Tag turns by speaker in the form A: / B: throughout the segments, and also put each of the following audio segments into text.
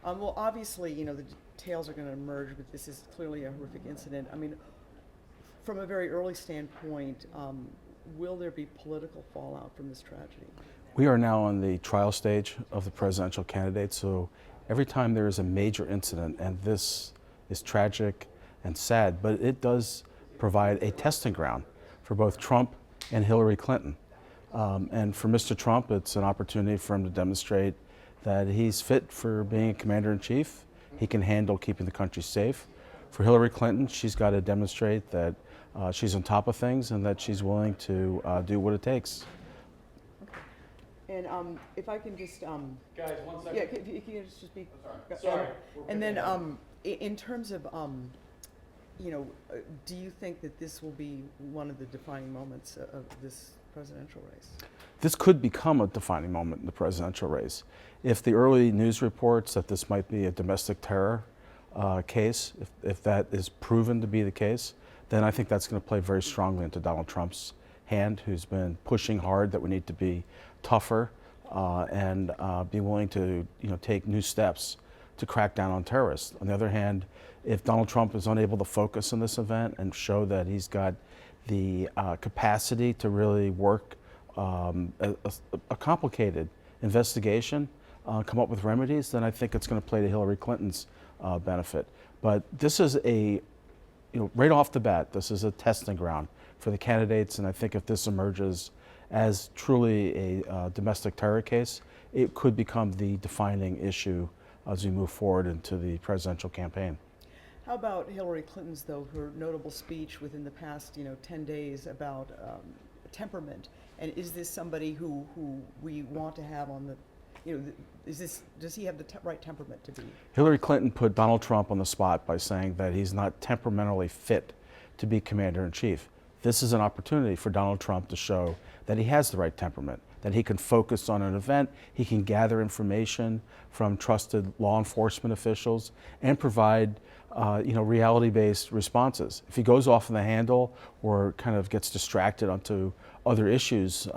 A: Well, obviously, the details are going to emerge, but this is clearly a horrific incident. I mean, from a very early standpoint, will there be political fallout from this tragedy?
B: We are now on the trial stage of the presidential candidate, so every time there is a major incident, and this is tragic and sad, but it does provide a testing ground for both Trump and Hillary Clinton. And for Mr. Trump, it's an opportunity for him to demonstrate that he's fit for being a commander-in-chief. He can handle keeping the country safe. For Hillary Clinton, she's got to demonstrate that she's on top of things and that she's willing to do what it takes.
A: And if I can just,
C: Guys, 1 second.
A: yeah, if you can just be.
C: Sorry.
A: And then, in terms of, do you think that this will be one of the defining moments of this presidential race?
B: This could become a defining moment in the presidential race. If the early news reports that this might be a domestic terror case, if that is proven to be the case, then I think that's going to play very strongly into Donald Trump's hand, who's been pushing hard that we need to be tougher and be willing to take new steps to crack down on terrorists. On the other hand, if Donald Trump is unable to focus on this event and show that he's got the capacity to really work a complicated investigation, come up with remedies, then I think it's going to play to Hillary Clinton's benefit. But this is right off the bat, this is a testing ground for the candidates, and I think if this emerges as truly a domestic terror case, it could become the defining issue as we move forward into the presidential campaign.
A: How about Hillary Clinton's, though, her notable speech within the past, 10 days about temperament? And is this somebody who we want to have on the, does he have the right temperament to be?
B: Hillary Clinton put Donald Trump on the spot by saying that he's not temperamentally fit to be commander-in-chief. This is an opportunity for Donald Trump to show that he has the right temperament, that he can focus on an event, he can gather information from trusted law enforcement officials and provide reality-based responses. If he goes off in the handle or kind of gets distracted onto other issues,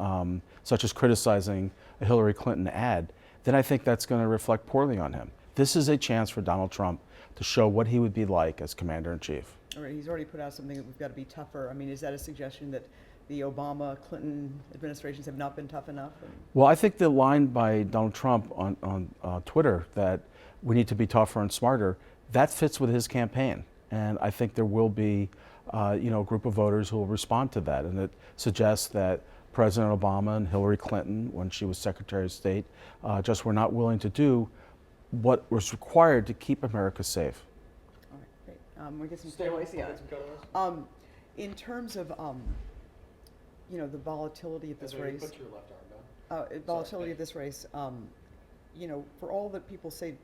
B: such as criticizing a Hillary Clinton ad, then I think that's going to reflect poorly on him. This is a chance for Donald Trump to show what he would be like as commander-in-chief.
A: All right, he's already put out something that we've got to be tougher. I mean, is that a suggestion that the Obama, Clinton administrations have not been tough enough?
B: Well, I think the line by Donald Trump on Twitter that we need to be tougher and smarter, that fits with his campaign. And I think there will be a group of voters who will respond to that. And it suggests that President Obama and Hillary Clinton, when she was Secretary of State, just were not willing to do what was required to keep America safe.
A: All right, great. We get some takeaways. In terms of the volatility of this race.
C: Put your left arm down.
A: Volatility of this race. For all that people say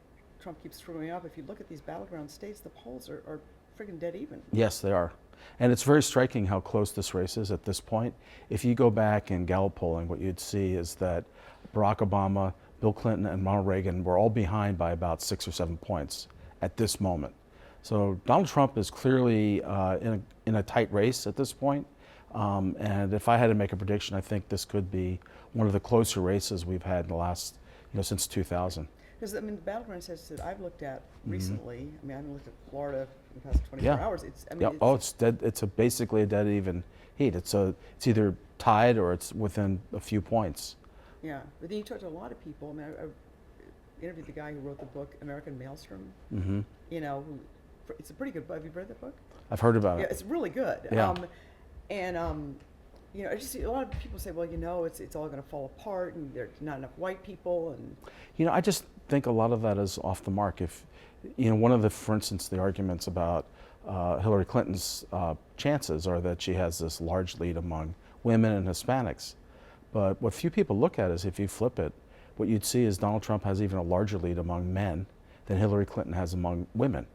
A: Trump keeps screwing up, if you look at these battleground states, the polls are friggin' dead even.
B: Yes, they are. And it's very striking how close this race is at this point. If you go back in Gallup polling, what you'd see is that Barack Obama, Bill Clinton, and Ronald Reagan were all behind by about 6 or 7 points at this moment. So Donald Trump is clearly in a tight race at this point. And if I had to make a prediction, I think this could be one of the closer races we've had in the last, since 2000.
A: Because, the battleground states that I've looked at recently, I haven't looked at Florida in the past 24 hours.
B: It's dead. It's basically a dead even heat. It's either tied or it's within a few points.
A: Yeah, but then you talk to a lot of people. I interviewed the guy who wrote the book American Maelstrom.
B: Mm-hmm.
A: It's a pretty good book. Have you read that book?
B: I've heard about it.
A: Yeah, it's really good.
B: Yeah.
A: I just see a lot of people say, well, it's all going to fall apart, and there's not enough white people, and.
B: I just think a lot of that is off the mark. If, one of for instance, the arguments about Hillary Clinton's chances are that she has this large lead among women and Hispanics. But what few people look at is if you flip it, what you'd see is Donald Trump has even a larger lead among men than Hillary Clinton has among women.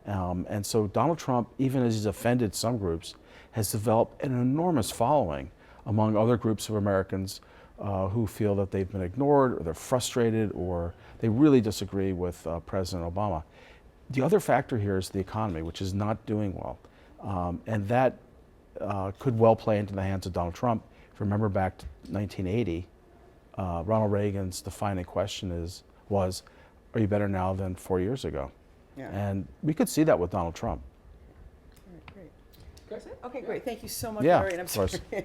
B: And so Donald Trump, even as he's offended some groups, has developed an enormous following among other groups of Americans who feel that they've been ignored, or they're frustrated, or they really disagree with President Obama. The other factor here is the economy, which is not doing well. And that could well play into the hands of Donald Trump. If you remember back to 1980, Ronald Reagan's defining question was, are you better now than 4 years ago?
A: Yeah.
B: And we could see that with Donald Trump.
A: All right, great.
C: Okay.
A: Okay, great. Thank you so much,
B: Yeah,
A: Larry. And I'm
B: of course.
A: sorry.